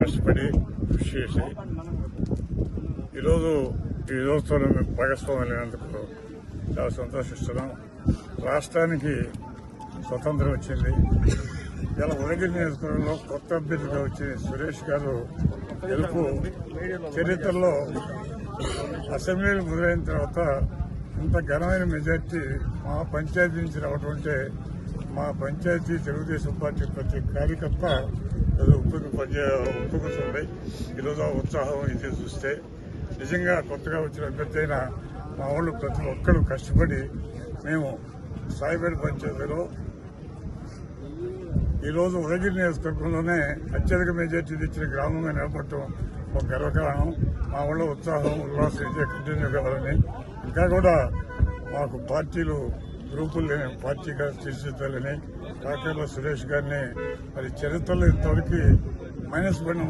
కష్టపడి కృషి చేసి ఈరోజు ఈ రోజుతో భాగస్వామ్యమైనందుకు చాలా సంతోషిస్తున్నాం. రాష్ట్రానికి స్వతంత్రం వచ్చింది. ఇలా ఉదయగిరి నియోజకవర్గంలో కొత్త అభ్యర్థిగా వచ్చిన సురేష్ గారు గెలుపు చరిత్రలో అసెంబ్లీలు మొదలైన తర్వాత ఇంత ఘనమైన మెజార్టీ మా పంచాయతీ నుంచి రావడం అంటే మా పంచాయతీ తెలుగుదేశం పార్టీ ప్రతి కార్యకర్త ఒప్పుకుంటుంది. ఈరోజు ఆ ఉత్సాహం ఇది చూస్తే నిజంగా కొత్తగా వచ్చిన అభ్యర్థి అయిన మా వాళ్ళు ప్రతి ఒక్కరు కష్టపడి మేము సాయిపేట పంచాయతీలో ఈరోజు ఉదయగిరి నియోజకవర్గంలోనే అత్యధిక మెజార్టీ తెచ్చిన గ్రామంగా నిలబడటం ఒక గర్వకారణం. మా వాళ్ళ ఉత్సాహం ఉల్లాసం ఇదే కంటిన్యూ కావాలని ఇంకా కూడా మాకు పార్టీలు గ్రూపులు లేని పార్టీగా తీర్చిదిద్దాలని కాకర్ల సురేష్ గారిని మరి చరిత్రలో ఇంతవరకు మైనస్ పడిన